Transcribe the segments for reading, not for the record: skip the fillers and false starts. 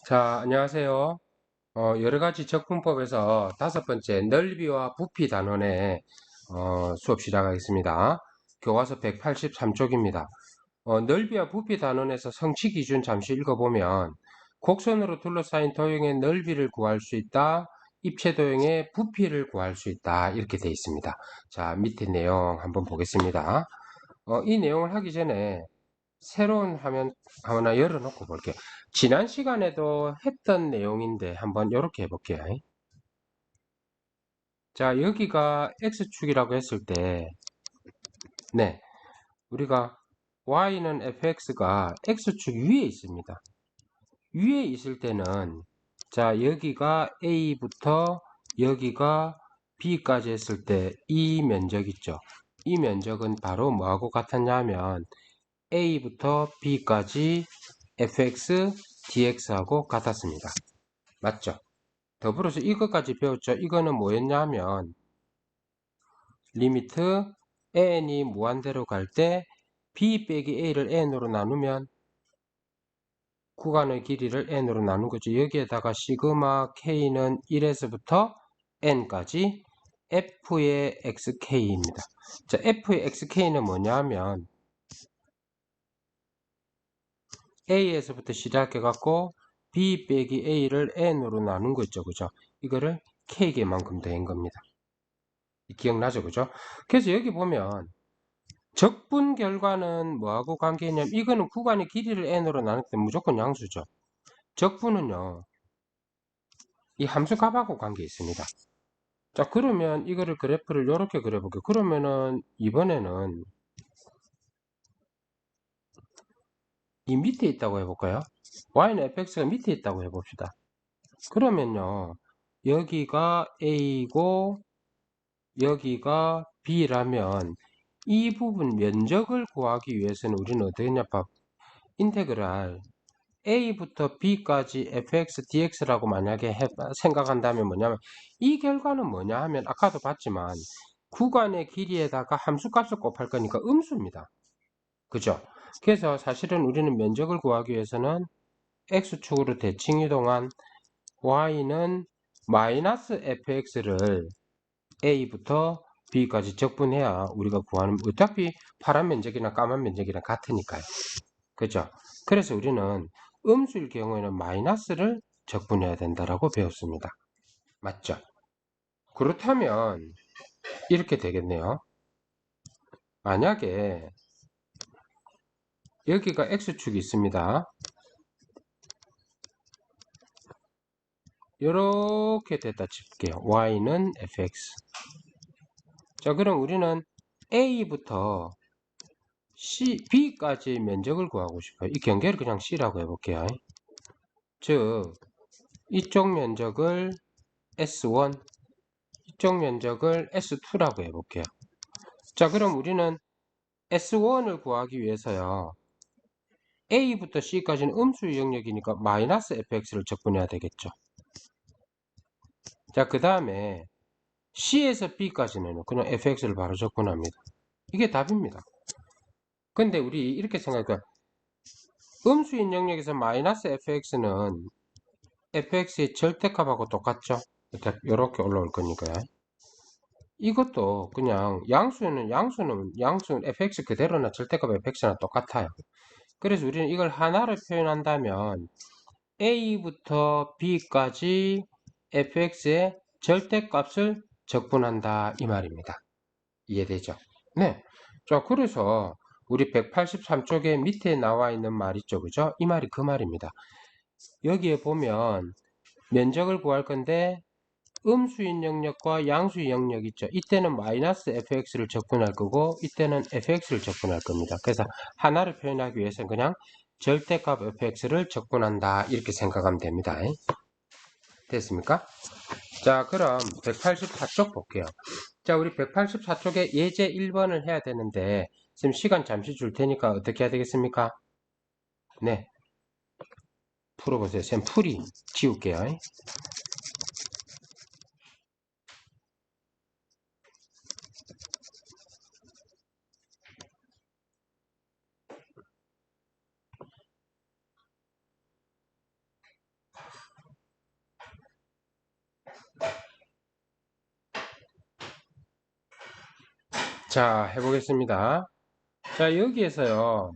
자, 안녕하세요. 여러 가지 적분법에서 다섯 번째 넓이와 부피 단원의 수업 시작하겠습니다. 교과서 183쪽입니다. 넓이와 부피 단원에서 성취 기준 잠시 읽어보면 곡선으로 둘러싸인 도형의 넓이를 구할 수 있다. 입체 도형의 부피를 구할 수 있다. 이렇게 되어 있습니다. 자, 밑에 내용 한번 보겠습니다. 이 내용을 하기 전에 새로운 화면 하나 열어놓고 볼게요. 지난 시간에도 했던 내용인데 한번 이렇게 해볼게요. 자, 여기가 X축이라고 했을 때, 네, 우리가 Y는 fx가 X축 위에 있습니다. 위에 있을 때는, 자, 여기가 A부터 여기가 B까지 했을 때 이 면적 있죠. 이 면적은 바로 뭐하고 같았냐면 A부터 B까지 fx dx하고 같았습니다. 맞죠? 더불어서 이것까지 배웠죠. 이거는 뭐였냐면 리미트 n이 무한대로 갈 때 b 빼기 a를 n으로 나누면 구간의 길이를 n으로 나눈 거죠. 여기에다가 시그마 k는 1에서부터 n까지 f의 xk입니다. 자, f의 xk는 뭐냐면 a에서부터 시작해 갖고 b 빼기 a를 n으로 나눈 거 있죠. 그죠? 이거를 k개만큼 더한 겁니다. 기억나죠? 그죠? 그래서 여기 보면 적분 결과는 뭐하고 관계있냐면 이거는 구간의 길이를 n으로 나눌 때 무조건 양수죠. 적분은요, 이 함수 값하고 관계 있습니다. 자, 그러면 이거를 그래프를 이렇게 그려볼게요. 그러면은 이번에는 이 밑에 있다고 해볼까요? y는 fx가 밑에 있다고 해봅시다. 그러면요, 여기가 a고 여기가 b라면 이 부분 면적을 구하기 위해서는 우리는 어떻게 했냐? 인테그랄 a부터 b까지 fx dx라고 만약에 생각한다면 뭐냐면 이 결과는 뭐냐 하면 아까도 봤지만 구간의 길이에다가 함수값을 곱할 거니까 음수입니다. 그죠? 그래서 사실은 우리는 면적을 구하기 위해서는 x축으로 대칭 이동한 y는 마이너스 fx를 a부터 b까지 적분해야 우리가 구하는, 어차피 파란 면적이나 까만 면적이랑 같으니까요. 그죠? 그래서 우리는 음수일 경우에는 마이너스를 적분해야 된다라고 배웠습니다. 맞죠? 그렇다면 이렇게 되겠네요. 만약에 여기가 x축이 있습니다. 이렇게 됐다 칠게요. y는 fx. 자, 그럼 우리는 a부터 b까지 면적을 구하고 싶어요. 이 경계를 그냥 c라고 해볼게요. 즉 이쪽 면적을 S1, 이쪽 면적을 S2라고 해볼게요. 자, 그럼 우리는 S1을 구하기 위해서요. A부터 C까지는 음수의 영역이니까 마이너스 fx를 적분해야 되겠죠. 자, 그 다음에 C에서 B까지는 그냥 fx를 바로 적분합니다. 이게 답입니다. 근데 우리 이렇게 생각할까요? 음수인 영역에서 마이너스 fx는 fx의 절대값하고 똑같죠? 이렇게 올라올 거니까요. 이것도 그냥 양수는 fx 그대로나 절대값 fx나 똑같아요. 그래서 우리는 이걸 하나로 표현한다면 a부터 b까지 fx의 절대값을 적분한다 이 말입니다. 이해되죠? 네. 자, 그래서 우리 183쪽에 밑에 나와 있는 말 있죠, 그죠? 이 말이 그 말입니다. 여기에 보면 면적을 구할 건데 음수인 영역과 양수인 영역 있죠. 이때는 마이너스 fx를 적분할 거고 이때는 fx를 적분할 겁니다. 그래서 하나를 표현하기 위해서는 그냥 절대값 fx를 적분한다 이렇게 생각하면 됩니다. 됐습니까? 자, 그럼 184쪽 볼게요. 자, 우리 184쪽에 예제 1번을 해야 되는데 지금 시간 잠시 줄 테니까 어떻게 해야 되겠습니까? 네, 풀어보세요. 쌤 풀이 지울게요. 자, 해보겠습니다. 자, 여기에서요.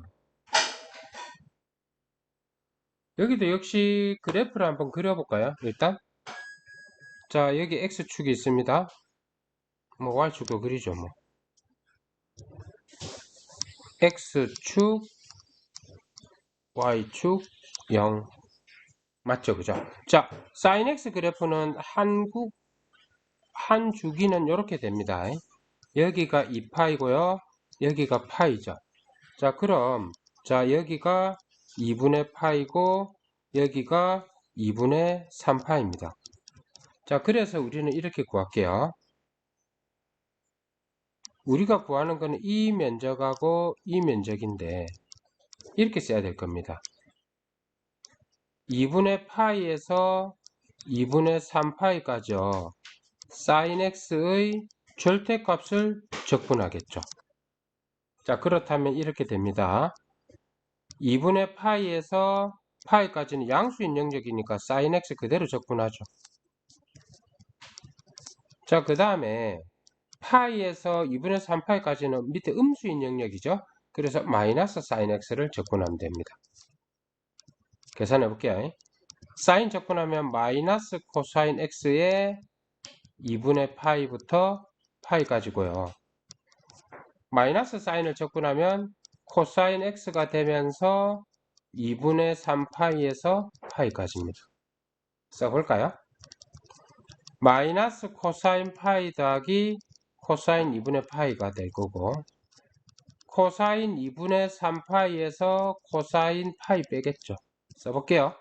여기도 역시 그래프를 한번 그려볼까요? 일단. 자, 여기 X축이 있습니다. 뭐 Y축도 그리죠, 뭐. X축, Y축, 0. 맞죠, 그죠? 자, sin X 그래프는 한 주기는 이렇게 됩니다. 여기가 2파이고요. 여기가 파이죠. 자, 그럼, 자, 여기가 2분의 파이고, 여기가 2분의 3파입니다. 자, 그래서 우리는 이렇게 구할게요. 우리가 구하는 거는 이 면적하고 이 면적인데, 이렇게 써야 될 겁니다. 2분의 파이에서 2분의 3파이까지요. sin x의 절대값을 적분하겠죠. 자, 그렇다면 이렇게 됩니다. 2분의 파이에서 파이까지는 양수인 영역이니까 sin x 그대로 적분하죠. 자, 그 다음에 파이에서 2분의 3파이까지는 밑에 음수인 영역이죠. 그래서 마이너스 sin x를 적분하면 됩니다. 계산해 볼게요. sin 적분하면 마이너스 코사인 x의 2분의 파이부터 파이까지고요. 마이너스 사인을 적분하면 코사인 x가 되면서 2분의 3파이에서 파이까지입니다. 써볼까요? 마이너스 코사인 파이 더하기 코사인 2분의 파이가 될 거고, 코사인 2분의 3파이에서 코사인 파이 빼겠죠. 써볼게요.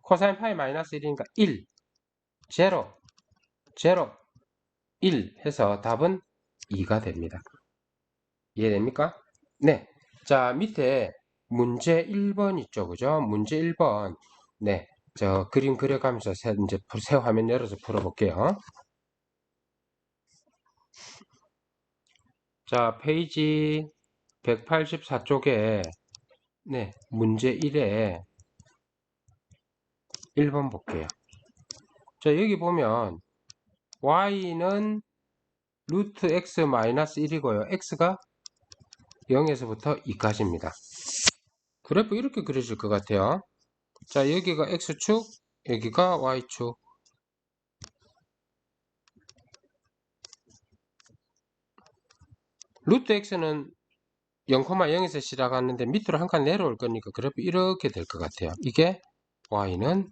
코사인 파이 마이너스 1이니까 1, 0, 0, 1 해서 답은 2가 됩니다. 이해됩니까? 네. 자, 밑에 문제 1번 있죠. 그죠? 문제 1번. 네. 저 그림 그려가면서 이제 새 화면 열어서 풀어볼게요. 자, 페이지 184쪽에 네, 문제 1에 1번 볼게요. 자, 여기 보면 y는 루트 x 마이너스 1이고요. x가 0에서부터 2까지입니다. 그래프 이렇게 그려질 것 같아요. 자, 여기가 x축, 여기가 y축. 루트 x는 0,0에서 시작하는데 밑으로 한 칸 내려올 거니까 그래프 이렇게 될 것 같아요. 이게 y는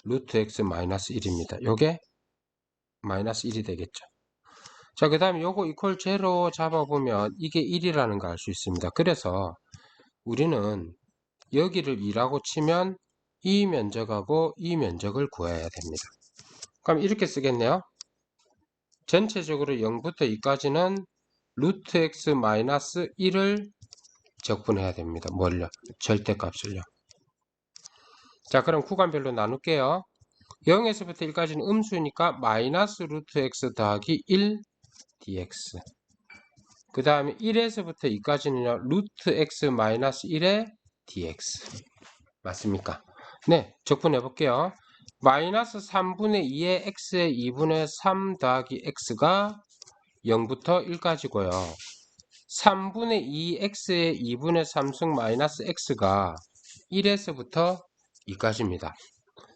루트 x 마이너스 1입니다. 요게 마이너스 1이 되겠죠. 자, 그 다음에 요거 이퀄 제로 잡아보면 이게 1이라는 거 알 수 있습니다. 그래서 우리는 여기를 2라고 치면 이 면적하고 이 면적을 구해야 됩니다. 그럼 이렇게 쓰겠네요. 전체적으로 0부터 2까지는 루트 x 마이너스 1을 적분해야 됩니다. 뭘요? 절대값을요. 자, 그럼 구간별로 나눌게요. 0에서부터 1까지는 음수니까 마이너스 루트 x 더하기 1 dx. 그 다음에 1에서부터 2까지는요. 루트 x 마이너스 1의 dx. 맞습니까? 네, 적분해 볼게요. 마이너스 3분의 2의 x의 2분의 3 더하기 x가 0부터 1까지고요. 3분의 2x의 2분의 3승 마이너스 x가 1에서부터 2까지입니다.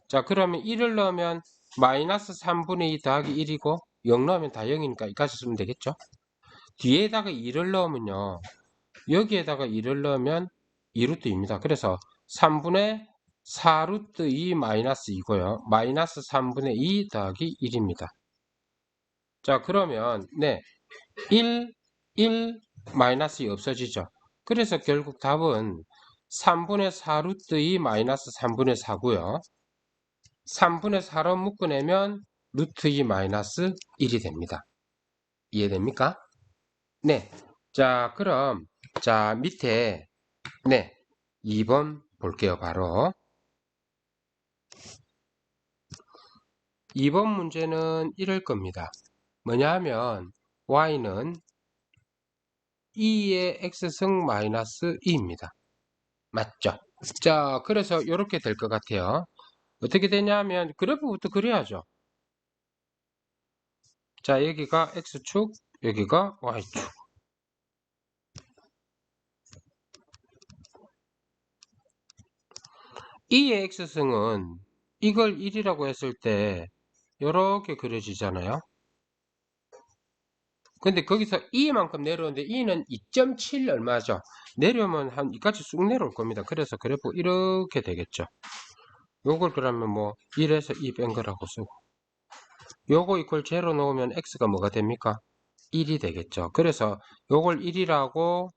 자, 그러면 1을 넣으면 마이너스 3분의 2 더하기 1이고 0 넣으면 다 0이니까 2까지 쓰면 되겠죠. 뒤에다가 2를 넣으면요. 여기에다가 2를 넣으면 2루트입니다. 그래서 3분의 4루트 2 마이너스 2고요. 마이너스 3분의 2 더하기 1입니다. 자, 그러면 네 1, 1, 마이너스 2 없어지죠. 그래서 결국 답은 3분의 4루트 2 마이너스 3분의 4고요. 3분의 4로 묶어내면 루트 2 마이너스 1이 됩니다. 이해됩니까? 네. 자, 그럼 자 밑에 네 2번 볼게요. 바로 2번 문제는 이럴 겁니다. 뭐냐 하면 y는 2의 x승 마이너스 2입니다. 맞죠? 자, 그래서 이렇게 될 것 같아요. 어떻게 되냐면 그래프부터 그려야죠. 자, 여기가 x축, 여기가 y축. 2의 x승은 이걸 1이라고 했을 때 이렇게 그려지잖아요. 근데 거기서 2만큼 내려오는데 2는 2.7 얼마죠? 내려오면 한 이까지 쑥 내려올 겁니다. 그래서 그래프 이렇게 되겠죠. 요걸 그러면 뭐 1에서 2 뺀 거라고 쓰고, 요거 이퀄 제로 넣으면 x가 뭐가 됩니까? 1이 되겠죠. 그래서 요걸 1이라고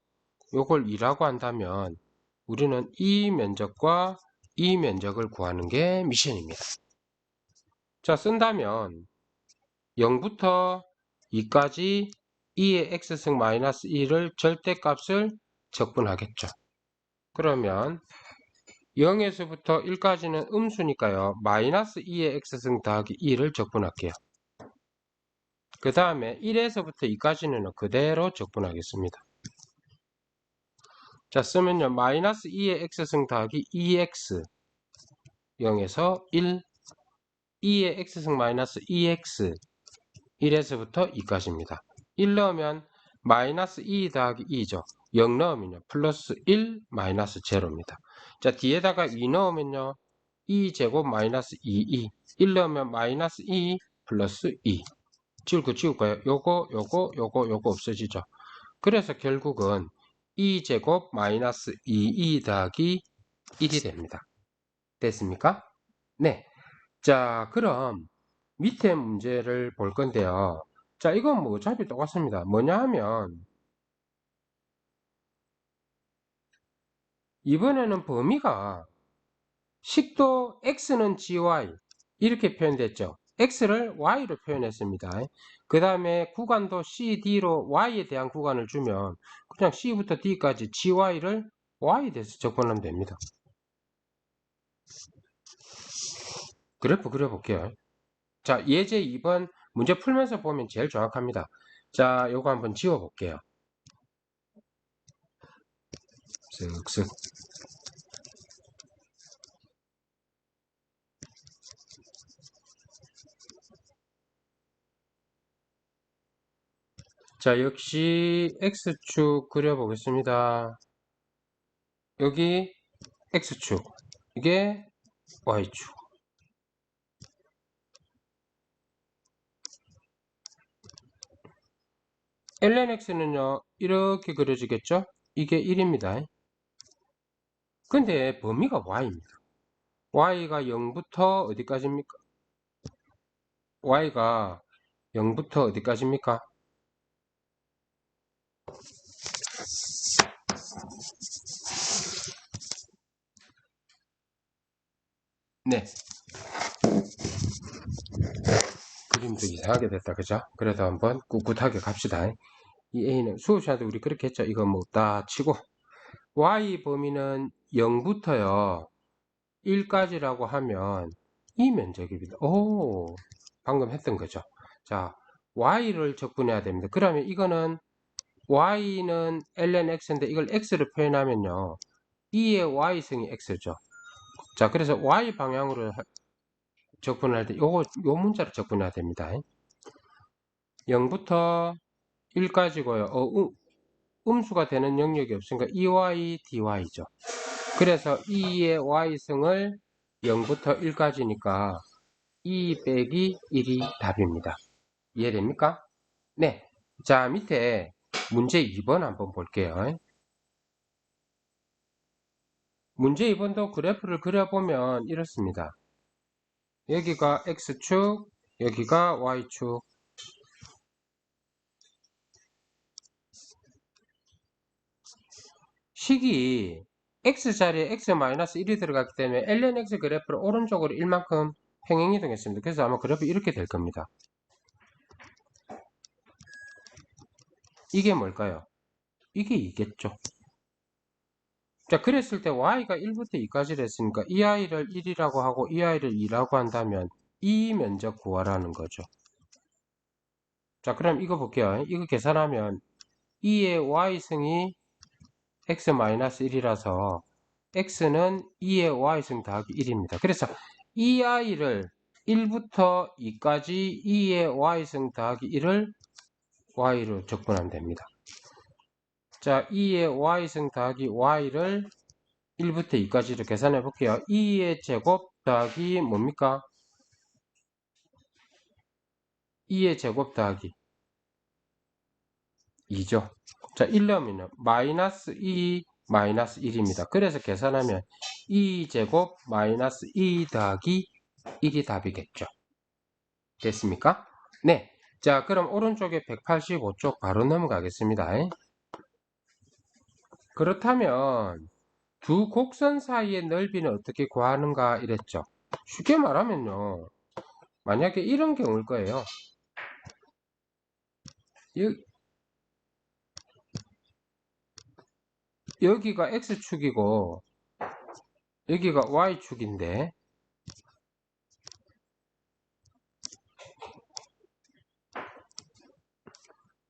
요걸 2라고 한다면 우리는 이 면적과 이 면적을 구하는 게 미션입니다. 자, 쓴다면 0부터 2까지 2의 x승 마이너스 1을 절대값을 적분하겠죠. 그러면 0에서부터 1까지는 음수니까요. 마이너스 2의 x승 더하기 2를 적분할게요. 그 다음에 1에서부터 2까지는 그대로 적분하겠습니다. 자, 쓰면요. 마이너스 2의 x승 더하기 2x 0에서 1 2의 x승 마이너스 2x 1에서부터 2까지입니다. 1 넣으면 마이너스 2 더하기 2죠. 0 넣으면요. 플러스 1 마이너스 제로입니다. 자, 뒤에다가 2 넣으면요. 2제곱 마이너스 2, 1 넣으면 마이너스 2 플러스 2. 지울까요? 요거 없어지죠. 그래서 결국은 2제곱 마이너스 2 더하기 1이 됩니다. 됐습니까? 네. 자, 그럼 밑에 문제를 볼 건데요. 자, 이건 뭐 어차피 똑같습니다. 뭐냐 하면 이번에는 범위가 식도 x는 gy 이렇게 표현됐죠. x를 y로 표현했습니다. 그 다음에 구간도 cd로 y에 대한 구간을 주면 그냥 c부터 d까지 gy를 y에 대해서 적분하면 됩니다. 그래프 그려볼게요. 자, 예제 2번 문제 풀면서 보면 제일 정확합니다. 자, 요거 한번 지워볼게요. 쓱쓱. 자, 역시 x축 그려보겠습니다. 여기 x축, 이게 y축. ln x는요 이렇게 그려지겠죠. 이게 1입니다. 근데 범위가 y입니다. y가 0부터 어디까지입니까? y가 0부터 어디까지입니까? 네, 그림도 이상하게 됐다, 그죠? 그래도 한번 꿋꿋하게 갑시다. 이 a는 수업시간에 우리 그렇게 했죠. 이거 뭐 다 치고 y 범위는 0부터요 1까지라고 하면 이 면적입니다. 오, 방금 했던 거죠. 자, y를 적분해야 됩니다. 그러면 이거는 y는 ln x인데 이걸 x로 표현하면요 2의 y승이 x죠. 자, 그래서 y 방향으로 적분할 때 요 문자로 적분해야 됩니다. 0부터 1까지고요. 음수가 되는 영역이 없으니까 2y dy죠. 그래서 2의 y승을 0부터 1까지니까 2 빼기 1이 답입니다. 이해됩니까? 네. 자, 밑에 문제 2번 한번 볼게요. 문제 2번도 그래프를 그려보면 이렇습니다. 여기가 x축, 여기가 y축. 식이 x자리에 x-1이 들어갔기 때문에 ln x 그래프를 오른쪽으로 1만큼 평행이동했습니다. 그래서 아마 그래프 이렇게 될 겁니다. 이게 뭘까요? 이게 2겠죠. 자, 그랬을 때 y가 1부터 2까지 했으니까 이 i를 1이라고 하고 이 i를 2라고 한다면 이 면적 구하라는 거죠. 자, 그럼 이거 볼게요. 이거 계산하면 2의 y승이 x-1이라서 x는 2의 y승 더하기 1입니다. 그래서 이 i를 1부터 2까지 2의 y승 더하기 1을 y로 적분하면 됩니다. 자, 2의 y승 더하기 y를 1부터 2까지를 계산해 볼게요. 2의 제곱 더하기 뭡니까? 2의 제곱 더하기 2죠. 자, 1 넣으면 마이너스 2 마이너스 1입니다. 그래서 계산하면 2제곱 마이너스 2 더하기 1이 답이겠죠. 됐습니까? 네. 자, 그럼 오른쪽에 185쪽 바로 넘어가겠습니다. 그렇다면 두 곡선 사이의 넓이는 어떻게 구하는가 이랬죠. 쉽게 말하면요. 만약에 이런 경우일 거예요. 여기가 X축이고 여기가 Y축인데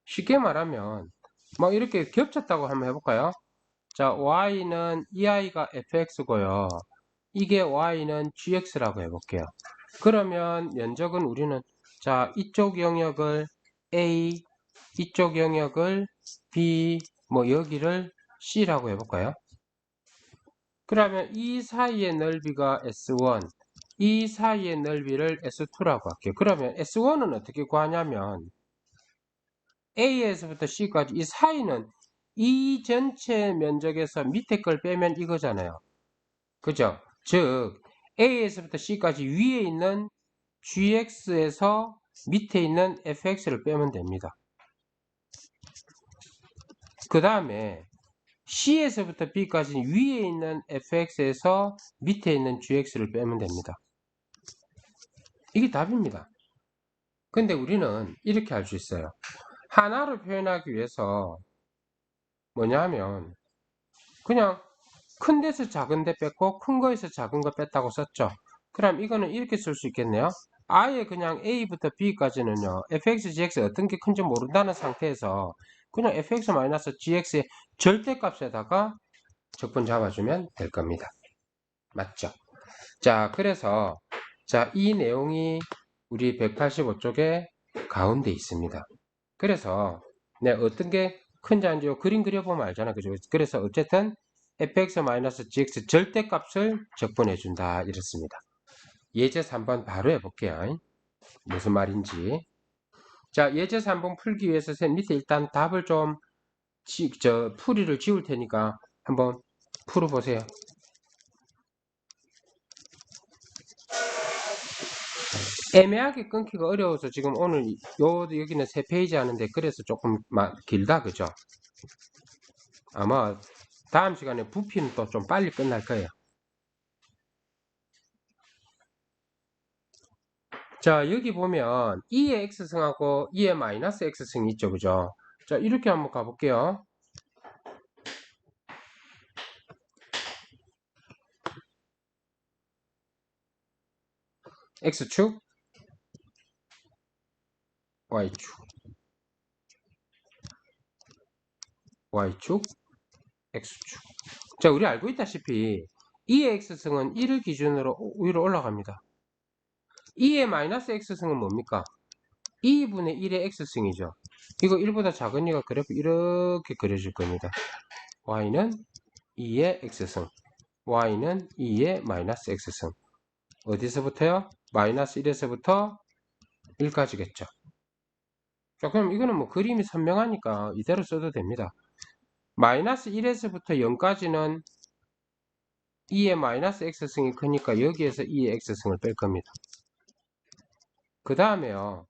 쉽게 말하면 뭐 이렇게 겹쳤다고 한번 해볼까요? 자, Y는 이 아이가 fx고요. 이게 Y는 gx라고 해볼게요. 그러면 면적은 우리는 자, 이쪽 영역을 A, 이쪽 영역을 B, 뭐 여기를 C라고 해볼까요? 그러면 이 사이의 넓이가 S1, 이 사이의 넓이를 S2라고 할게요. 그러면 S1은 어떻게 구하냐면 A에서부터 C까지 이 사이는 이 전체 면적에서 밑에 걸 빼면 이거잖아요. 그죠? 즉 A에서부터 C까지 위에 있는 GX에서 밑에 있는 FX를 빼면 됩니다. 그 다음에 C에서부터 B까지 위에 있는 FX에서 밑에 있는 GX를 빼면 됩니다. 이게 답입니다. 근데 우리는 이렇게 할 수 있어요. 하나로 표현하기 위해서 뭐냐 하면 그냥 큰 데서 작은 데 뺐고 큰 거에서 작은 거 뺐다고 썼죠. 그럼 이거는 이렇게 쓸 수 있겠네요. 아예 그냥 A부터 B까지는요. fx, gx 어떤 게 큰지 모른다는 상태에서 그냥 fx-gx의 절대값에다가 적분 잡아주면 될 겁니다. 맞죠? 자, 그래서 자, 이 내용이 우리 185쪽에 가운데 있습니다. 그래서 네, 어떤 게 큰지 아닌지 그림 그려보면 알잖아. 그죠? 그래서 어쨌든 fx-gx 절대값을 적분해 준다 이렇습니다. 예제 3번 바로 해볼게요. 무슨 말인지. 자, 예제 3번 풀기 위해서 선생님 밑에 일단 답을 좀 풀이를 지울 테니까 한번 풀어보세요. 애매하게 끊기가 어려워서 지금 오늘 여기는 3페이지 하는데 그래서 조금 길다 그죠? 아마 다음 시간에 부피는 또 좀 빨리 끝날 거예요. 자, 여기 보면 2의 x승하고 2의 마이너스 x승이 있죠. 그죠? 자, 이렇게 한번 가볼게요. x축, y축, y축, x축. 자, 우리 알고 있다시피 2의 x승은 1을 기준으로 위로 올라갑니다. 2의 마이너스 x승은 뭡니까? 2분의 1의 x승이죠. 이거 1보다 작은 이가 그래프 이렇게 그려질 겁니다. y는 2의 x승, y는 2의 마이너스 x승. 어디서부터요? 마이너스 1에서부터 1까지겠죠. 자, 그럼 이거는 뭐 그림이 선명하니까 이대로 써도 됩니다. 마이너스 1에서부터 0까지는 2의 마이너스 x승이 크니까 여기에서 2의 x승을 뺄 겁니다. 그 다음에요.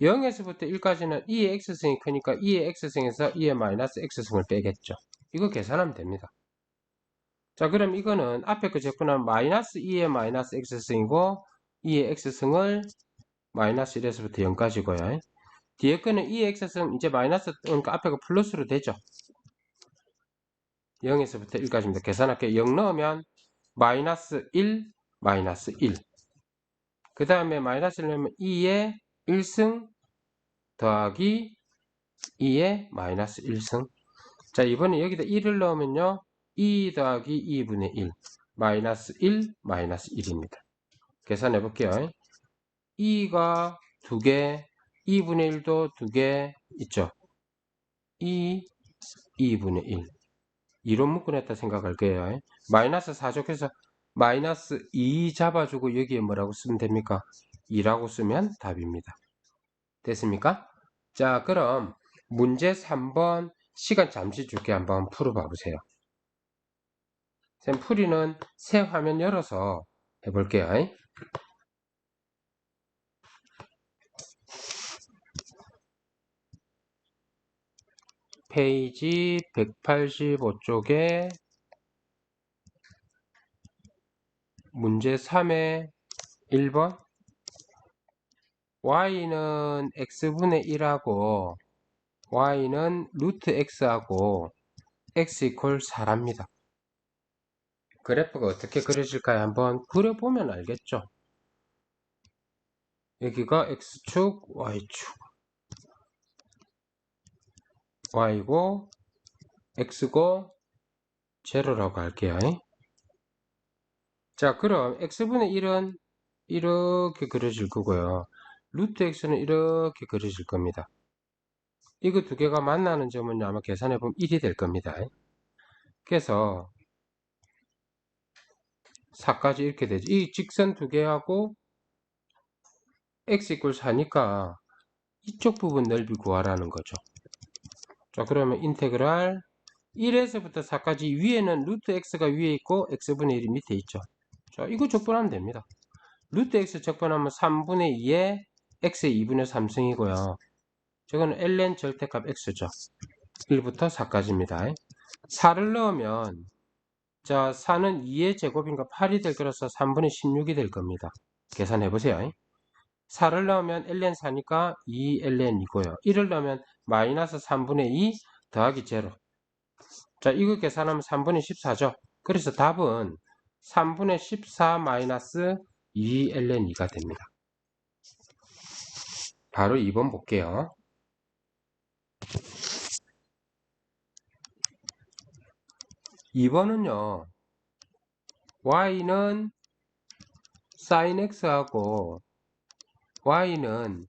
0에서부터 1까지는 2의 x승이 크니까 2의 x승에서 2의 마이너스 x승을 빼겠죠. 이거 계산하면 됩니다. 자, 그럼 이거는 앞에 거 적분하면 마이너스 2의 마이너스 x승이고 2의 x승을 마이너스 1에서부터 0까지고요. 뒤에 거는 2의 x승 이제 마이너스 그러니까 앞에 거 플러스로 되죠. 0에서부터 1까지입니다. 계산할게요. 0 넣으면 마이너스 1, 마이너스 1. 그 다음에 마이너스를 넣으면 2의 1승 더하기 2의 마이너스 1승. 자, 이번에 여기다 1을 넣으면요. 2 더하기 2분의 1. 마이너스 1, 마이너스 1입니다. 계산해 볼게요. 2가 2개, 2분의 1도 2개 있죠. 2, 2분의 1. 이론 묶어냈다 생각할 거예요. 마이너스 4죠. 그래서 마이너스 2 잡아주고 여기에 뭐라고 쓰면 됩니까? 2라고 쓰면 답입니다. 됐습니까? 자, 그럼 문제 3번 시간 잠시 줄게 한번 풀어봐 보세요. 쌤 풀이는 새 화면 열어서 해볼게요. 페이지 185쪽에 문제 3의 1번 y는 x분의 1하고 y는 루트 x하고 x 이퀄 4랍니다. 그래프가 어떻게 그려질까요? 한번 그려보면 알겠죠. 여기가 x축, y축, y고 x고 제로라고 할게요. 자, 그럼 x분의 1은 이렇게 그려질 거고요. 루트 x는 이렇게 그려질 겁니다. 이거 두 개가 만나는 점은 아마 계산해 보면 1이 될 겁니다. 그래서 4까지 이렇게 되죠. 이 직선 두 개하고 x 이퀄 4니까 이쪽 부분 넓이 구하라는 거죠. 자, 그러면 인테그랄 1에서부터 4까지 위에는 루트 x가 위에 있고 x분의 1이 밑에 있죠. 자, 이거 적분하면 됩니다. 루트 x 적분하면 3분의 2에 x의 2분의 3승이고요. 저거는 ln 절대값 x죠. 1부터 4까지입니다. 4를 넣으면 자, 4는 2의 제곱인가 8이 될 거라서 3분의 16이 될 겁니다. 계산해 보세요. 4를 넣으면 ln 4니까 2ln이고요. 1을 넣으면 마이너스 3분의 2 더하기 0. 자, 이거 계산하면 3분의 14죠. 그래서 답은 3분의 14 마이너스 2ln2가 됩니다. 바로 2번 볼게요. 2번은요. y는 sin x하고 y는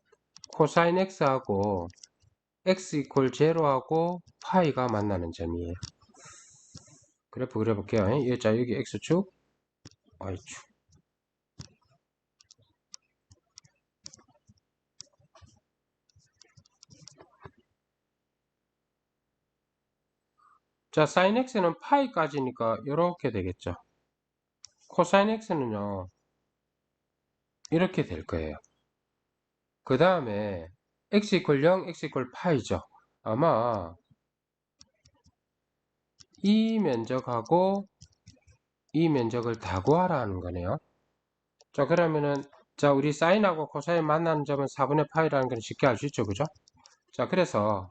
cosine x하고 x 이퀄 0하고 파이가 만나는 점이에요. 그래프 그려볼게요. 자, 여기 x축, y축. 자, sin x는 파이까지니까 이렇게 되겠죠. cosine x는요. 이렇게 될 거예요. 그 다음에 x 이퀄 0, x 이퀄 파이죠. 아마 이 면적하고 이 면적을 다 구하라는 거네요. 자, 그러면은 자, 우리 사인하고 코사인 만나는 점은 4분의 파이라는 건 쉽게 알 수 있죠. 그죠? 자, 그래서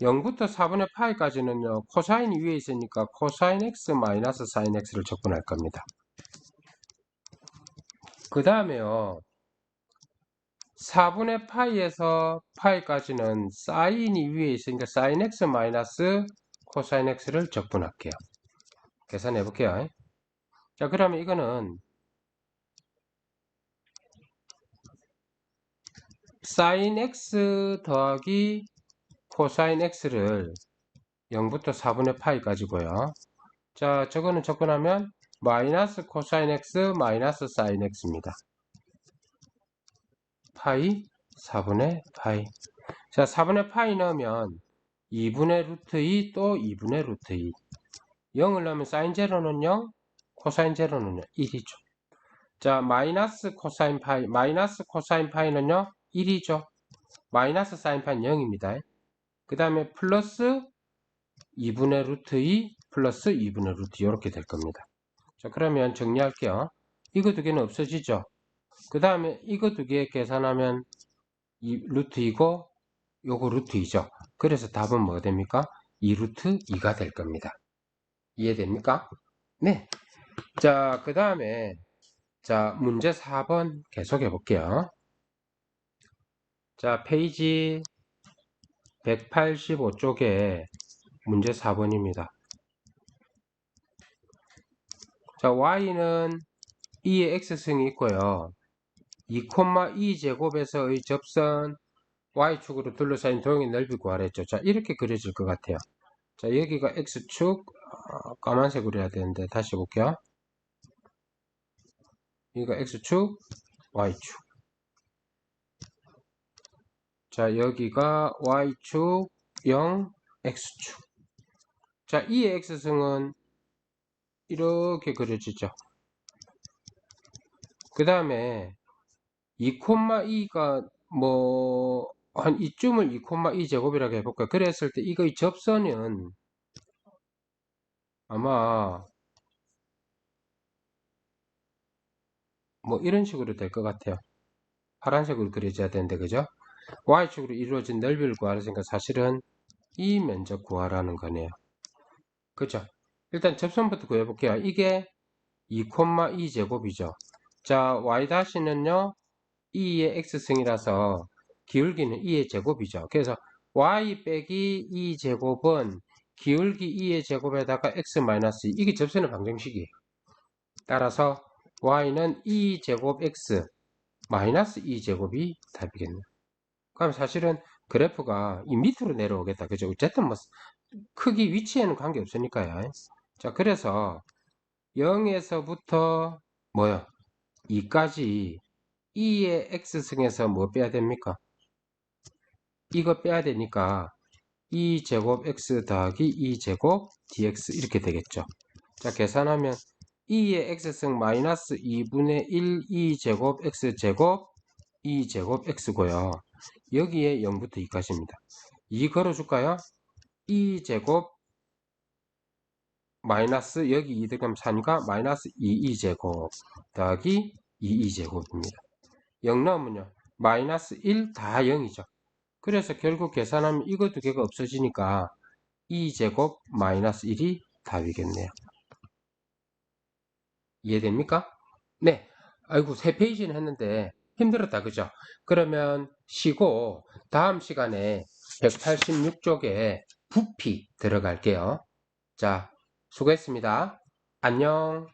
0부터 4분의 파이까지는요. 코사인이 위에 있으니까 코사인 x 마이너스 사인 x를 적분할 겁니다. 그 다음에요. 4분의 파이에서 파이까지는 사인이 위에 있으니까 사인 x 마이너스 코사인 x를 적분할게요. 계산해 볼게요. 자, 그러면 이거는 사인 x 더하기 코사인 x를 0부터 4분의 파이까지고요. 자, 저거는 접근하면 마이너스 코사인 x 마이너스 사인 x입니다. 파이 4분의 파이. 자, 4분의 파이 넣으면 2분의 루트 2 또 2분의 루트 2. 0을 넣으면 사인 제로는 0, 코사인 제로는 1이죠. 자, 마이너스 코사인 파이는요 1이죠. 마이너스 사인 파이는 0입니다. 그 다음에 플러스 2분의 루트 2 플러스 2분의 루트 2 이렇게 될 겁니다. 자, 그러면 정리할게요. 이거 두 개는 없어지죠. 그 다음에 이거 두 개 계산하면 루트 2고 요거 루트 2죠. 그래서 답은 뭐가 됩니까? 2루트 2가 될 겁니다. 이해됩니까? 네. 자, 그 다음에 자, 문제 4번 계속해 볼게요. 자, 페이지 185쪽에 문제 4번입니다. 자, y는 2의 x승이 있고요. 2,2 제곱에서의 접선 y축으로 둘러싸인 도형의 넓이 구하랬죠. 자, 이렇게 그려질 것 같아요. 자, 여기가 x축, 까만색으로 해야 되는데 다시 해볼게요. 이거 X축, Y축. 자, 여기가 Y축 0, X축. 자, 이 X승은 이렇게 그려지죠. 그 다음에 2,2가 뭐 한 이쯤을 2,2 제곱이라고 해볼까요? 그랬을 때 이거의 접선은 아마 뭐 이런 식으로 될 것 같아요. 파란색으로 그려져야 되는데 그죠? Y축으로 이루어진 넓이를 구하라니까 사실은 이 면적 구하라는 거네요. 그죠? 일단 접선부터 구해볼게요. 이게 2,2 제곱이죠. 자, Y-는요 2의 X승이라서 기울기는 2의 제곱이죠. 그래서 Y 빼기 2 제곱은 기울기 2의 제곱에다가 X-2 이게 접선의 방정식이에요. 따라서 Y는 2 제곱 X 마이너스 2 제곱이 답이겠네요. 그럼 사실은 그래프가 이 밑으로 내려오겠다. 그죠? 어쨌든 뭐 크기 위치에는 관계 없으니까요. 자, 그래서 0에서부터 뭐요? 2까지 2의 x승에서 뭐 빼야 됩니까? 이거 빼야 되니까 2제곱 x 더하기 2제곱 dx 이렇게 되겠죠. 자, 계산하면 2의 x승 마이너스 2분의 1 2제곱 x제곱 2제곱 x고요. 여기에 0부터 2까지입니다. 2 걸어줄까요? 2제곱 마이너스 여기 2 들어가면 4니까 마이너스 2제곱 더하기 2제곱입니다. 0 넣으면요 마이너스 1 다 0이죠. 그래서 결국 계산하면 이거 두 개가 없어지니까 2제곱 마이너스 1이 답이겠네요. 이해됩니까? 네. 아이고 3페이지는 했는데 힘들었다 그죠? 그러면 쉬고 다음 시간에 186쪽에 부피 들어갈게요. 자, 수고했습니다. 안녕.